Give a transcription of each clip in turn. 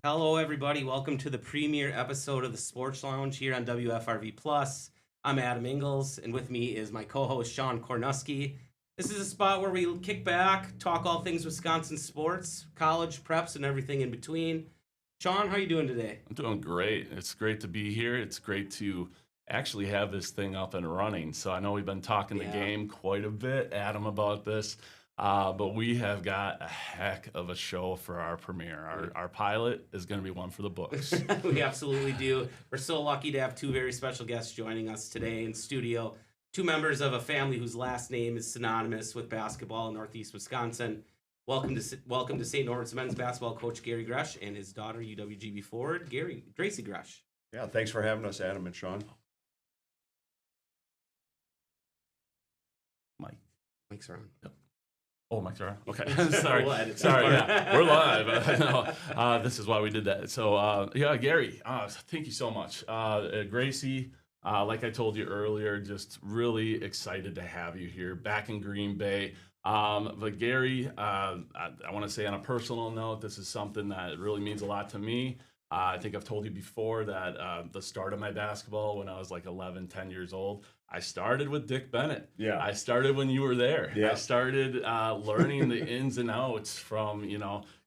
Hello, everybody. Welcome to the premiere episode of the Sports Lounge here on WFRV Plus. I'm Adam Ingles, and with me is my co-host Sean Kornuski. This is a spot where we kick back, talk all things Wisconsin sports, college preps, and everything in between. Sean, how you doing today? I'm doing great. It's great to be here. It's great to actually have this thing up and running. So I know we've been talking the game quite a bit, Adam, about this. But we have got a heck of a show for our premiere. Our pilot is going to be one for the books. We absolutely do. We're so lucky to have two very special guests joining us today in studio. Two members of a family whose last name is synonymous with basketball in Northeast Wisconsin. Welcome to St. Norbert's men's basketball coach Gary Gresh and his daughter UWGB forward Gracie Gresh. Yeah, thanks for having us, Adam and Sean. Mike's around. Yep. Oh, Mike's around. Okay, Sorry. Sorry. Yeah, we're live. No, this is why we did that. So, Gary, thank you so much. Gracie, like I told you earlier, just really excited to have you here back in Green Bay. But Gary, I want to say on a personal note, this is something that really means a lot to me. I think I've told you before that the start of my basketball when I was like 11, 10 years old, I started with Dick Bennett. Yeah. I started when you were there. Yeah. I started learning the ins and outs from,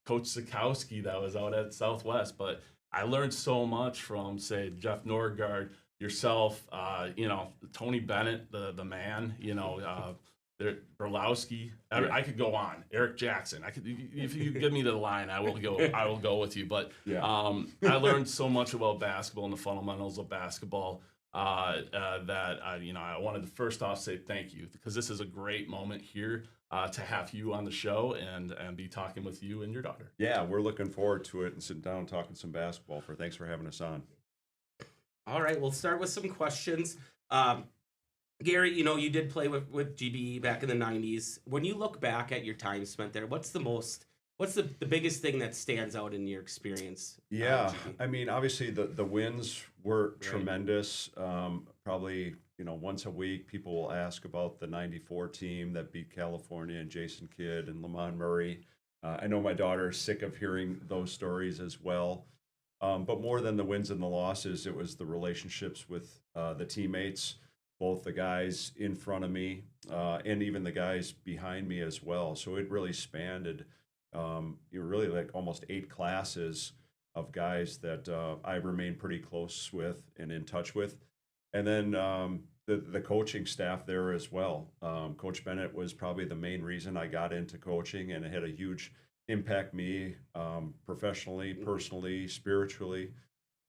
Coach Sikowski that was out at Southwest. But I learned so much from, say, Jeff Norgard, yourself, Tony Bennett, the man, Berlowski. I could go on. Eric Jackson. if you give me the line, I will go with you. But I learned so much about basketball and the fundamentals of basketball that I wanted to first off say thank you, because this is a great moment here to have you on the show and be talking with you and your daughter. Yeah, we're looking forward to it and sitting down and talking some basketball. Thanks for having us on. All right, we'll start with some questions. Gary, you did play with GBE back in the 90s. When you look back at your time spent there, what's the biggest thing that stands out in your experience? Yeah, I mean, obviously the wins were tremendous. Probably, once a week, people will ask about the 94 team that beat California and Jason Kidd and Lamont Murray. I know my daughter is sick of hearing those stories as well. But more than the wins and the losses, it was the relationships with the teammates, both the guys in front of me and even the guys behind me as well. So it really spanned really like almost 8 classes of guys that I remain pretty close with and in touch with. And then the coaching staff there as well. Coach Bennett was probably the main reason I got into coaching, and it had a huge impact me professionally, personally, spiritually.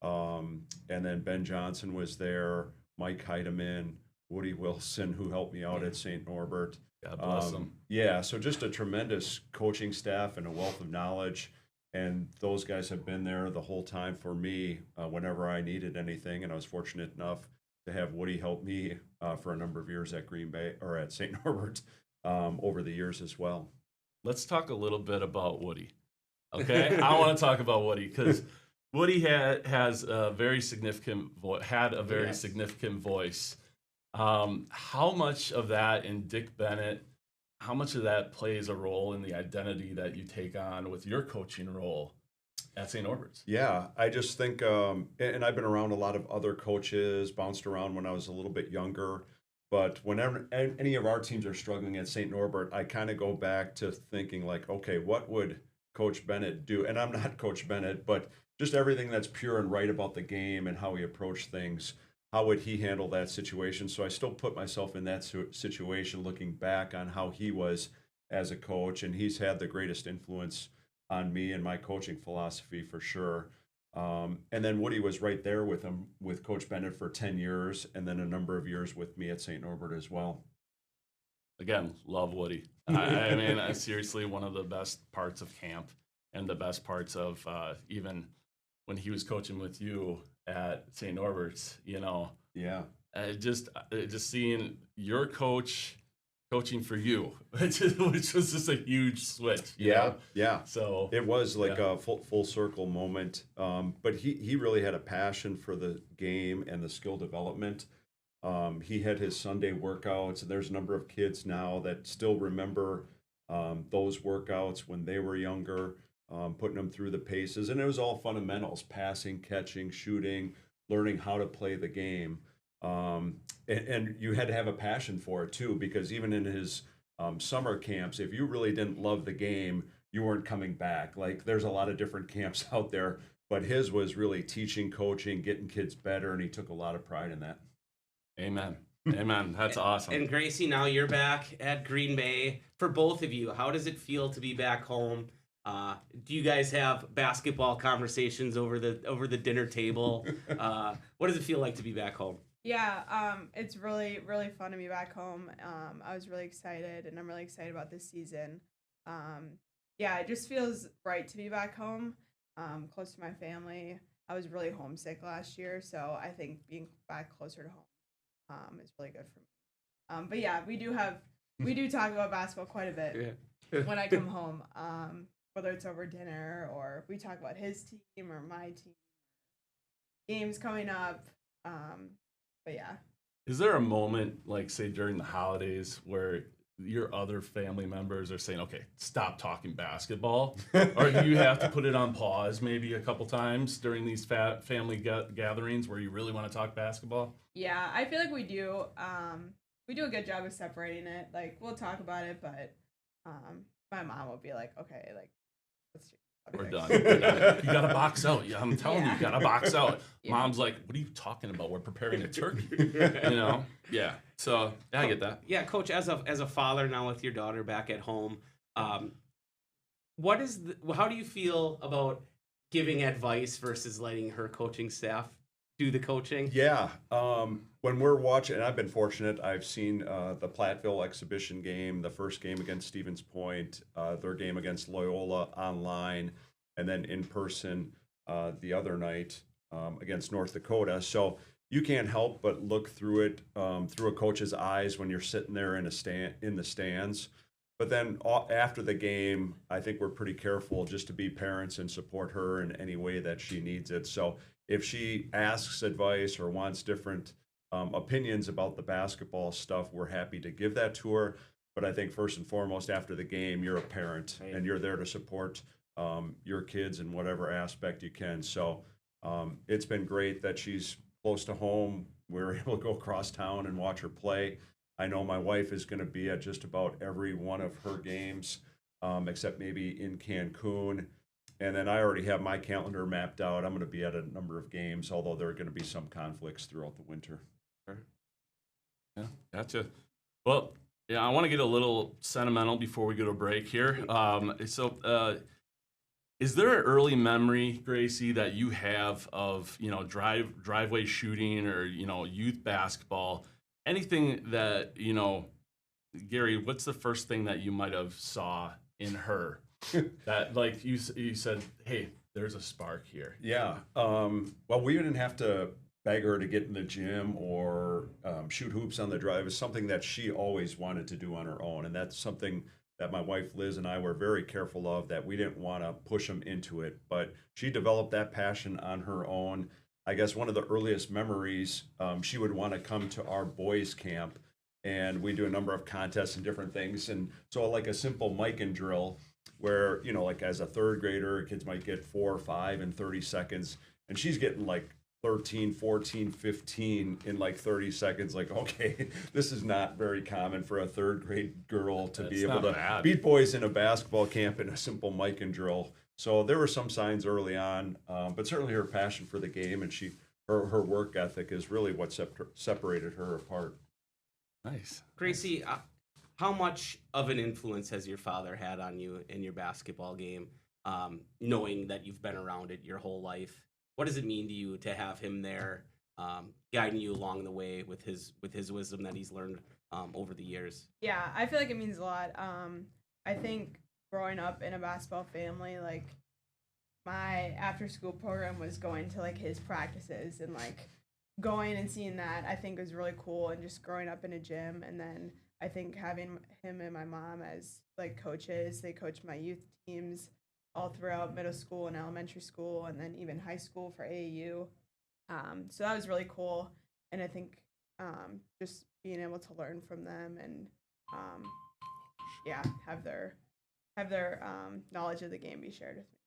And then Ben Johnson was there, Mike Heidemann, Woody Wilson, who helped me out at St. Norbert. God bless them. Yeah, so just a tremendous coaching staff and a wealth of knowledge. And those guys have been there the whole time for me whenever I needed anything. And I was fortunate enough to have Woody help me for a number of years at Green Bay or at St. Norbert over the years as well. Let's talk a little bit about Woody. Okay, I want to talk about Woody because Woody has a very significant significant voice. How much of that in Dick Bennett, how much of that plays a role in the identity that you take on with your coaching role at St. Norbert's? Yeah, I just think, and I've been around a lot of other coaches, bounced around when I was a little bit younger. But whenever any of our teams are struggling at St. Norbert, I kind of go back to thinking like, okay, what would Coach Bennett do? And I'm not Coach Bennett, but just everything that's pure and right about the game and how he approached things. How would he handle that situation? So I still put myself in that situation, looking back on how he was as a coach, and he's had the greatest influence on me and my coaching philosophy for sure. And then Woody was right there with him, with Coach Bennett for 10 years, and then a number of years with me at St. Norbert as well. Again, love Woody. I mean, seriously, one of the best parts of camp and the best parts of even when he was coaching with you at St. Norbert's, Yeah. Just seeing your coaching for you, which was just a huge switch. You know? Yeah. So it was like a full circle moment. But he really had a passion for the game and the skill development. He had his Sunday workouts, and there's a number of kids now that still remember those workouts when they were younger. putting them through the paces, and it was all fundamentals: passing, catching, shooting, learning how to play the game. And you had to have a passion for it too, because even in his summer camps, if you really didn't love the game, you weren't coming back. Like there's a lot of different camps out there, but his was really teaching, coaching, getting kids better, and he took a lot of pride in that. Amen. Amen. That's awesome. And Gracie, now you're back at Green Bay. For both of you, how does it feel to be back home? Do you guys have basketball conversations over the dinner table? What does it feel like to be back home? Yeah, it's really, really fun to be back home. I was really excited, and I'm really excited about this season. Yeah, it just feels right to be back home, close to my family. I was really homesick last year, so I think being back closer to home is really good for me. But yeah, we do talk about basketball quite a bit when I come home, whether it's over dinner or we talk about his team or my team, games coming up. But yeah. Is there a moment, like say during the holidays, where your other family members are saying, "Okay, stop talking basketball," or do you have to put it on pause maybe a couple times during these family gatherings where you really want to talk basketball? Yeah, I feel like we do. We do a good job of separating it. Like we'll talk about it, but my mom will be like, "Okay, like let's." We're done. We're done. You gotta box out. Yeah, I'm telling you, you gotta box out. Yeah. Mom's like, "What are you talking about? We're preparing a turkey." You know? Yeah. So yeah, I get that. Yeah, Coach, as a father now with your daughter back at home, how do you feel about giving advice versus letting her coaching staff do the coaching? Yeah. When we're watching, and I've been fortunate, I've seen the Platteville exhibition game, the first game against Stevens Point, their game against Loyola online, and then in person the other night against North Dakota. So you can't help but look through it through a coach's eyes when you're sitting there in the stands. But then after the game, I think we're pretty careful just to be parents and support her in any way that she needs it. So if she asks advice or wants different opinions about the basketball stuff, we're happy to give that to her. But I think first and foremost, after the game, you're a parent and you're there to support your kids in whatever aspect you can. So it's been great that she's close to home. We were able to go across town and watch her play. I know my wife is going to be at just about every one of her games, except maybe in Cancun. And then I already have my calendar mapped out. I'm going to be at a number of games, although there are going to be some conflicts throughout the winter. Yeah, gotcha. Well, yeah, I want to get a little sentimental before we go to break here. Is there an early memory, Gracie, that you have of driveway shooting or youth basketball? Anything that Gary? What's the first thing that you might have saw in her that like you said, hey, there's a spark here? Yeah. Well, we didn't have to beg her to get in the gym or shoot hoops on the drive. It's something that she always wanted to do on her own, and that's something that my wife Liz and I were very careful of, that we didn't want to push them into it. But she developed that passion on her own. I guess one of the earliest memories, she would want to come to our boys' camp, and we do a number of contests and different things. And so like a simple mic-in drill where, like as a third grader, kids might get 4 or 5 in 30 seconds, and she's getting like 13, 14, 15 in like 30 seconds. Like, okay, this is not very common for a third grade girl to be able to beat boys in a basketball camp in a simple mic-in drill. So there were some signs early on, but certainly her passion for the game and her work ethic is really what separated her apart. Nice. Gracie, how much of an influence has your father had on you in your basketball game, knowing that you've been around it your whole life? What does it mean to you to have him there, guiding you along the way with his wisdom that he's learned over the years? Yeah, I feel like it means a lot. I think growing up in a basketball family, like my after school program was going to like his practices and like going and seeing that, I think was really cool. And just growing up in a gym, and then I think having him and my mom as like coaches, they coach my youth teams all throughout middle school and elementary school, and then even high school for AAU. So that was really cool, and I think just being able to learn from them and have their knowledge of the game be shared with me.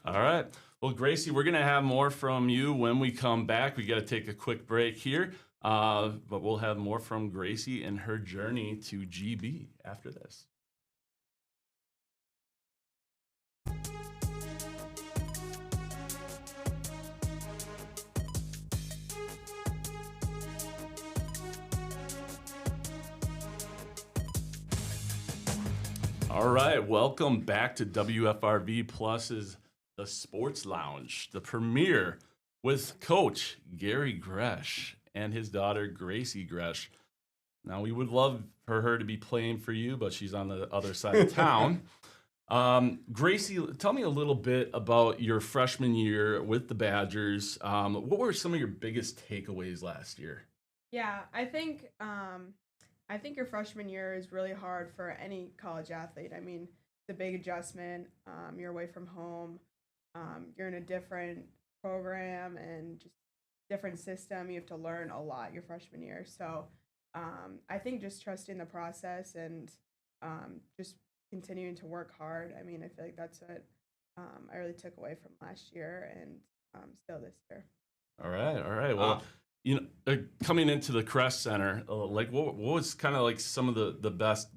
All right. Well, Gracie, we're going to have more from you when we come back. We got to take a quick break here, but we'll have more from Gracie and her journey to GB after this. All right, welcome back to WFRV Plus's The Sports Lounge, the premiere with Coach Gary Gresh and his daughter Gracie Gresh. Now, we would love for her to be playing for you, but she's on the other side of town. Gracie, tell me a little bit about your freshman year with the Badgers. What were some of your biggest takeaways last year? Yeah, I think your freshman year is really hard for any college athlete. I mean, it's a big adjustment. You're away from home. You're in a different program and just different system. You have to learn a lot your freshman year. So I think just trusting the process and just continuing to work hard. I mean, I feel like that's what I really took away from last year and still this year. All right, all right. Well, coming into the Crest Center, like what was kind of like some of the best,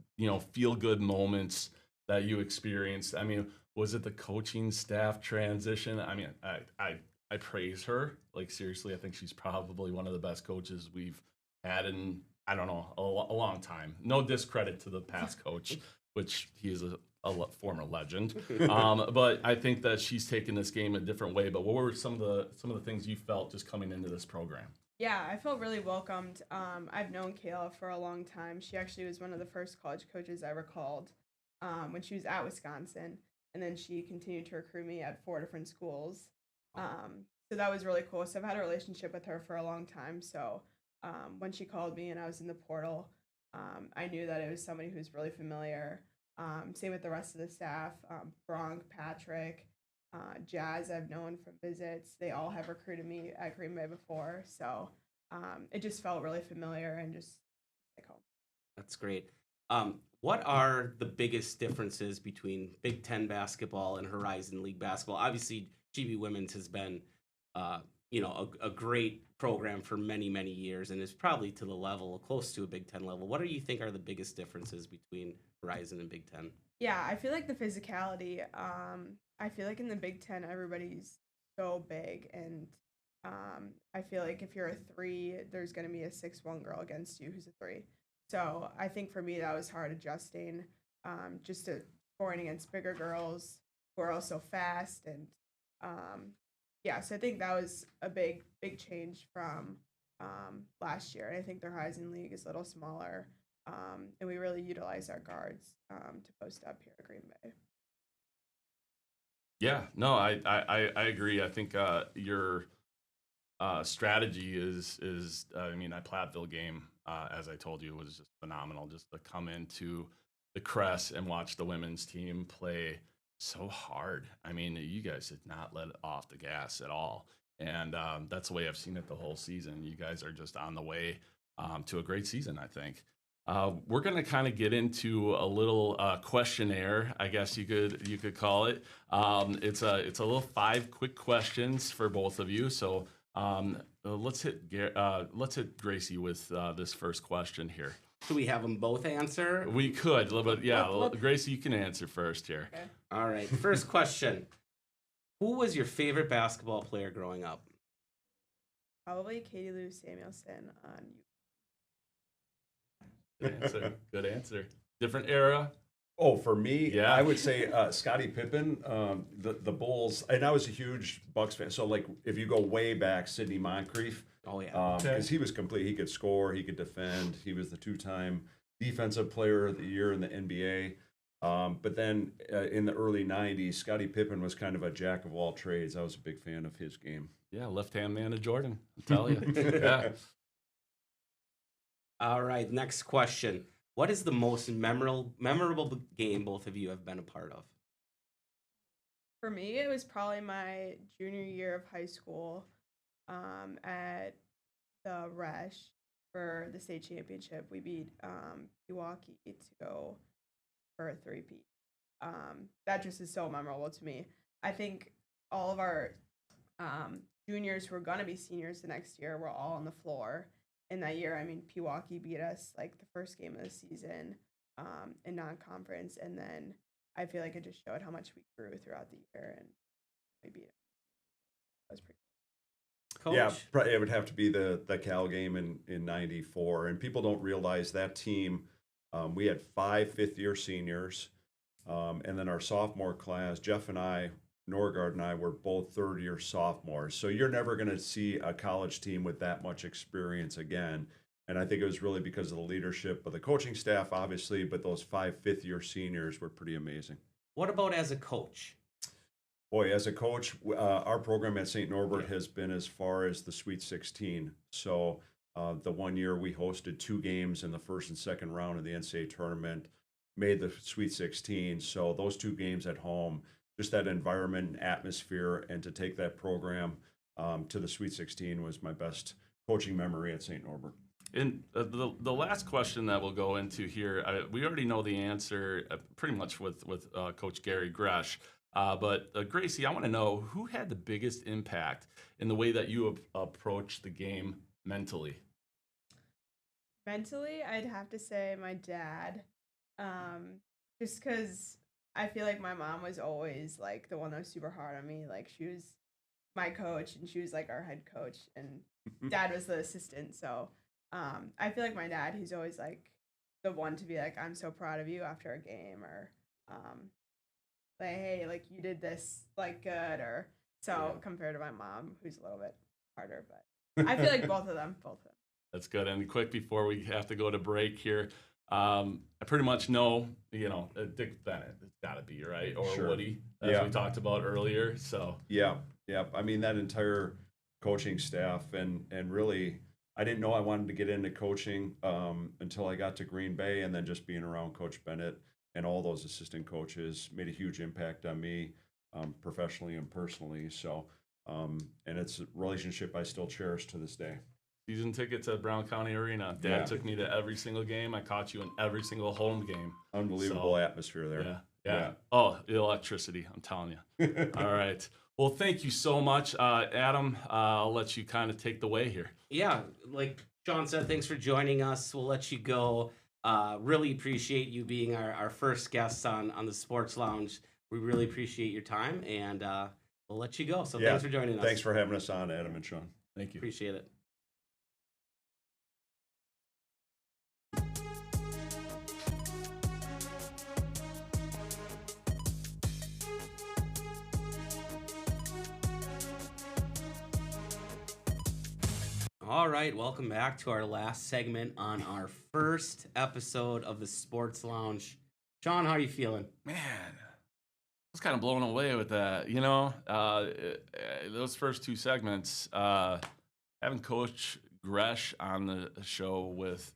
feel good moments that you experienced? I mean, was it the coaching staff transition? I mean, I praise her. Like seriously, I think she's probably one of the best coaches we've had in, I don't know, a long time. No discredit to the past coach, which he is a former legend. But I think that she's taken this game a different way. But what were some of the things you felt just coming into this program? Yeah, I felt really welcomed. I've known Kayla for a long time. She actually was one of the first college coaches I recalled when she was at Wisconsin. And then she continued to recruit me at 4 different schools. So that was really cool. So I've had a relationship with her for a long time. So when she called me and I was in the portal, I knew that it was somebody who was really familiar. Same with the rest of the staff, Bronk, Patrick, Jazz I've known from visits. They all have recruited me at Green Bay before. So it just felt really familiar and just like home. That's great. What are the biggest differences between Big Ten basketball and Horizon League basketball? Obviously, GB Women's has been, a great program for many, many years and is probably to the level, close to a Big Ten level. What do you think are the biggest differences between Horizon and Big Ten? Yeah, I feel like the physicality. I feel like in the Big Ten, everybody's so big, and I feel like if you're a 3, there's going to be a 6'1" girl against you who's a 3. So I think for me that was hard adjusting, just to scoring against bigger girls who are also fast, and yeah. So I think that was a big change from last year. And I think the Horizon League is a little smaller, and we really utilize our guards to post up here at Green Bay. Yeah, no, I agree. I think your strategy is I mean, that Platteville game, as I told you, was just phenomenal. Just to come into the Crest and watch the women's team play so hard. I mean, you guys did not let off the gas at all, and that's the way I've seen it the whole season. You guys are just on the way to a great season, I think. We're going to kind of get into a little questionnaire, I guess you could call it. It's a little 5 quick questions for both of you. So let's hit Gracie with this first question here. Do we have them both answer? We could, but yeah, Gracie, you can answer first here. Okay. All right. First question. Who was your favorite basketball player growing up? Probably Katie Lou Samuelson on. Good answer. Good answer. Different era. Oh, for me, Yeah. I would say Scottie Pippen, the Bulls, and I was a huge Bucks fan. So, like, if you go way back, Sidney Moncrief, Oh, yeah. because he was complete. He could score, he could defend. He was the 2-time Defensive Player of the Year in the NBA. But then in the early 90s, Scottie Pippen was kind of a jack of all trades. I was a big fan of his game. Yeah, left-hand man of Jordan, I'll tell you. Yeah. All right. Next question. What is the most memorable game both of you have been a part of? For me, it was probably my junior year of high school at the Resch for the state championship. We beat Pewaukee to go for a 3-peat. That just is so memorable to me. I think all of our juniors who are gonna be seniors the next year were all on the floor in that year. I mean, Pewaukee beat us like the first game of the season in non-conference, and then I feel like it just showed how much we grew throughout the year, and we beat it. That was pretty Coach? Yeah, it would have to be the Cal game in '94, and people don't realize that team. We had 5 fifth-year seniors, and then our sophomore class, Jeff and I, Norgard and I, were both third-year sophomores. So you're never going to see a college team with that much experience again. And I think it was really because of the leadership of the coaching staff, obviously, but those 5 fifth-year seniors were pretty amazing. What about as a coach? Boy, as a coach, our program at St. Norbert has been as far as the Sweet 16. So the one year we hosted 2 games in the first and second round of the NCAA tournament, made the Sweet 16. So those 2 games at home, just that environment and atmosphere, and to take that program to the Sweet 16 was my best coaching memory at St. Norbert. And the last question that we'll go into here, we already know the answer pretty much with Coach Gary Gresh. But Gracie, I want to know who had the biggest impact in the way that you approach the game mentally. Mentally, I'd have to say my dad, just because I feel like my mom was always like the one that was super hard on me. Like she was my coach, and she was like our head coach, and dad was the assistant. So I feel like my dad, he's always like the one to be like, I'm so proud of you after a game, or like, hey, like you did this like good, or so, compared to my mom, who's a little bit harder. But I feel like both of them. That's good. And quick before we have to go to break here, I pretty much know, Dick Bennett. It's got to be, right? Or Sure. Woody, as we talked about earlier. So Yeah. I mean, that entire coaching staff, and really, I didn't know I wanted to get into coaching until I got to Green Bay, and then just being around Coach Bennett and all those assistant coaches made a huge impact on me professionally and personally. So, and it's a relationship I still cherish to this day. season tickets at Brown County Arena. Dad took me to every single game. I caught you in every single home game. Unbelievable atmosphere there. Yeah. Oh, the electricity, I'm telling you. All right. Well, thank you so much. Adam, I'll let you kind of take the way here. Yeah, like Sean said, thanks for joining us. We'll let you go. Really appreciate you being our first guest on the Sports Lounge. We really appreciate your time, and we'll let you go. So thanks for joining us. Thanks for having us on, Adam and Sean. Thank you. Appreciate it. All right, welcome back to our last segment on our first episode of the Sports Lounge. Sean, how are you feeling? Man, I was kind of blown away with that. Those first 2 segments, having Coach Gresh on the show with,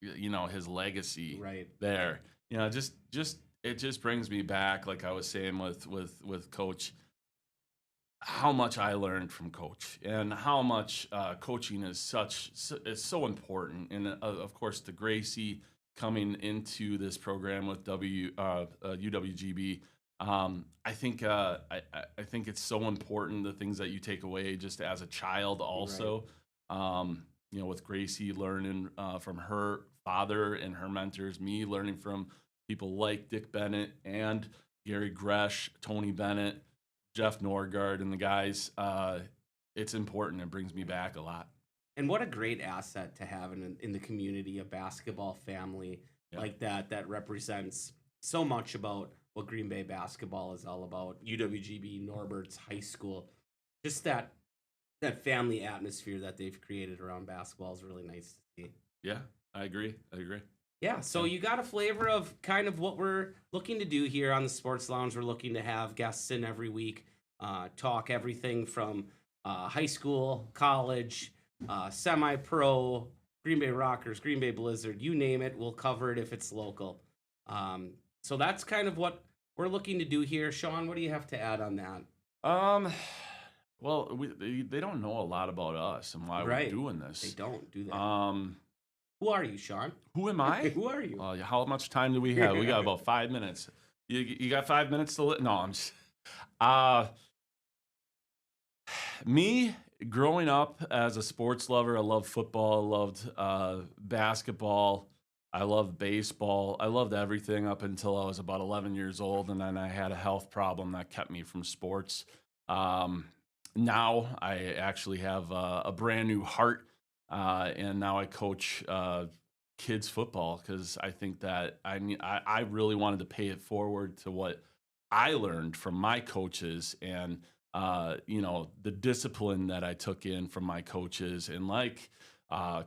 his legacy there. It just brings me back, like I was saying with Coach, how much I learned from Coach, and how much coaching is so important. And of course, the Gracie coming into this program with UWGB, I think it's so important, the things that you take away just as a child also. With Gracie learning from her father and her mentors, me learning from people like Dick Bennett and Gary Gresh, Tony Bennett, Jeff Norgard, and the guys. It's important. It brings me back a lot. And what a great asset to have in the community, a basketball family like that represents so much about what Green Bay basketball is all about. UWGB, Norbert's high school, just that family atmosphere that they've created around basketball is really nice to see. Yeah, I agree. Yeah, so you got a flavor of kind of what we're looking to do here on the Sports Lounge. We're looking to have guests in every week, talk everything from high school, college, semi-pro, Green Bay Rockers, Green Bay Blizzard, you name it, we'll cover it if it's local. So that's kind of what we're looking to do here. Sean, what do you have to add on that? Well, they don't know a lot about us and why we're doing this. They don't do that. Who are you, Sean? Who am I? Who are you? How much time do we have? We got about 5 minutes. You got 5 minutes to No, I'm just... Me, growing up as a sports lover, I loved football, I loved basketball, I loved baseball, I loved everything up until I was about 11 years old, and then I had a health problem that kept me from sports. Um, Now I actually have a brand new heart, and now I coach kids football because I think that I really wanted to pay it forward to what I learned from my coaches and the discipline that I took in from my coaches and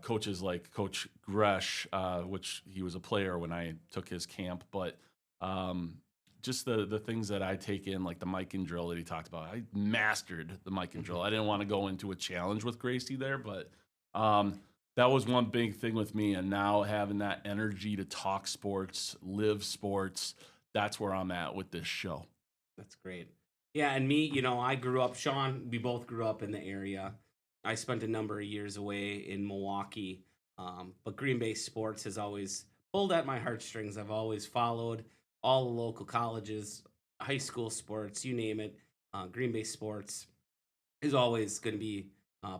coaches like Coach Gresh, which he was a player when I took his camp, but um, just the things that I take in, like the mic and drill that he talked about. I mastered the mic and drill. I didn't want to go into a challenge with Gracie there, but that was one big thing with me. And now having that energy to talk sports, live sports, that's where I'm at with this show. That's great. Yeah, and me, I grew up, Sean, we both grew up in the area. I spent a number of years away in Milwaukee, but Green Bay sports has always pulled at my heartstrings. I've always followed all the local colleges, high school sports, you name it. Green Bay sports is always going to be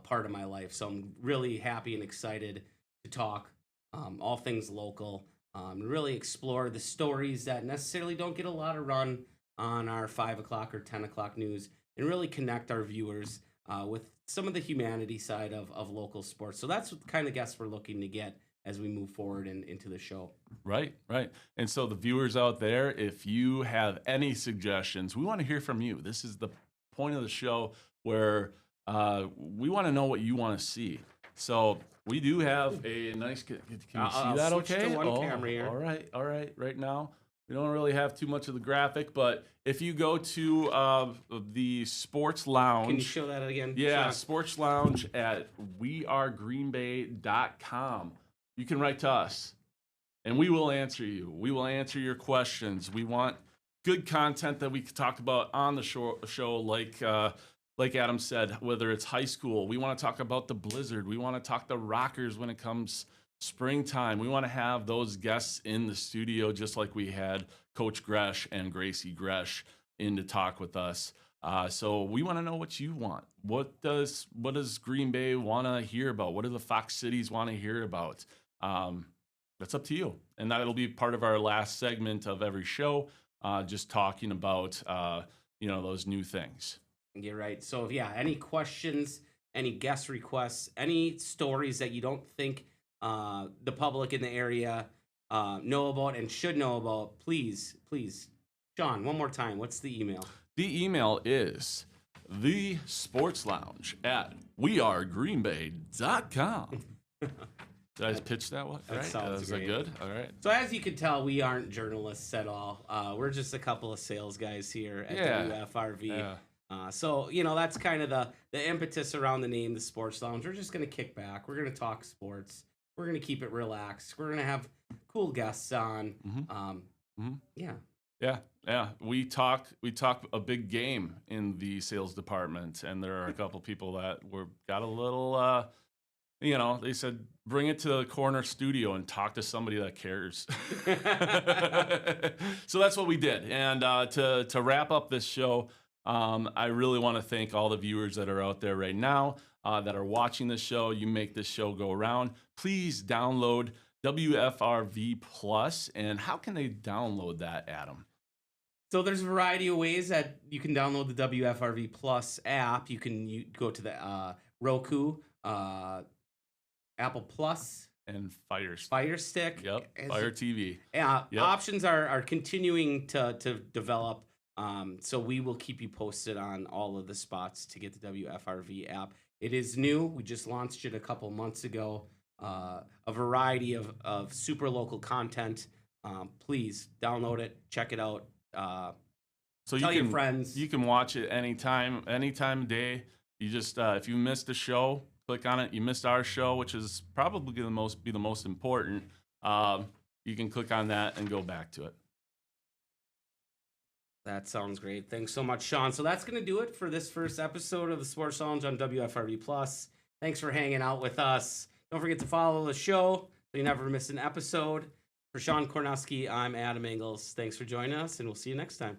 part of my life. So I'm really happy and excited to talk all things local, and really explore the stories that necessarily don't get a lot of run on our 5 o'clock or 10 o'clock news, and really connect our viewers with some of the humanity side of local sports. So that's what kind of guests we're looking to get as we move forward into the show. Right. And so the viewers out there, if you have any suggestions, we want to hear from you. This is the point of the show where we want to know what you want to see. So we do have a nice, can you see that switch okay? to one camera here. All right. Right now, we don't really have too much of the graphic, but if you go to the Sports Lounge. Can you show that again? Yeah, Sean? Sports Lounge at wearegreenbay.com. You can write to us, and we will answer you. We will answer your questions. We want good content that we can talk about on the show like Adam said, whether it's high school. We want to talk about the Blizzard. We want to talk the Rockers when it comes springtime. We want to have those guests in the studio just like we had Coach Gresh and Gracie Gresh in to talk with us. So we want to know what you want. What does Green Bay want to hear about? What do the Fox Cities want to hear about? That's up to you. And that'll be part of our last segment of every show, just talking about those new things. You're right. So any questions, any guest requests, any stories that you don't think the public in the area know about and should know about, please, Sean, one more time, what's the email? The email is thesportslounge@wearegreenbay.com. Did I pitch that one? That right? sounds Is that great. good? All right. So as you can tell, we aren't journalists at all. We're just a couple of sales guys here at WFRV. Yeah. So that's kind of the impetus around the name, the Sports Lounge. We're just going to kick back. We're going to talk sports. We're going to keep it relaxed. We're going to have cool guests on. Yeah. Yeah. We talk a big game in the sales department, and there are a couple people that got a little, they said, bring it to the corner studio and talk to somebody that cares. So that's what we did. And to wrap up this show, I really want to thank all the viewers that are out there right now that are watching this show. You make this show go around. Please download WFRV Plus. And how can they download that, Adam? So there's a variety of ways that you can download the WFRV Plus app. You can go to the Roku, Apple Plus, and Fire Stick. Yep. Fire TV. Yeah. Yep. Options are continuing to develop. So we will keep you posted on all of the spots to get the WFRV app. It is new. We just launched it a couple months ago. A variety of super local content. Please download it, check it out. So tell your friends. You can watch it anytime of day. You just if you missed a show, click on it. You missed our show, which is probably the most important. You can click on that and go back to it. That sounds great. Thanks so much, Sean. So that's going to do it for this first episode of the Sports Lounge on WFRV Plus. Thanks for hanging out with us. Don't forget to follow the show so you never miss an episode. For Sean Kornuski, I'm Adam Ingles. Thanks for joining us, and we'll see you next time.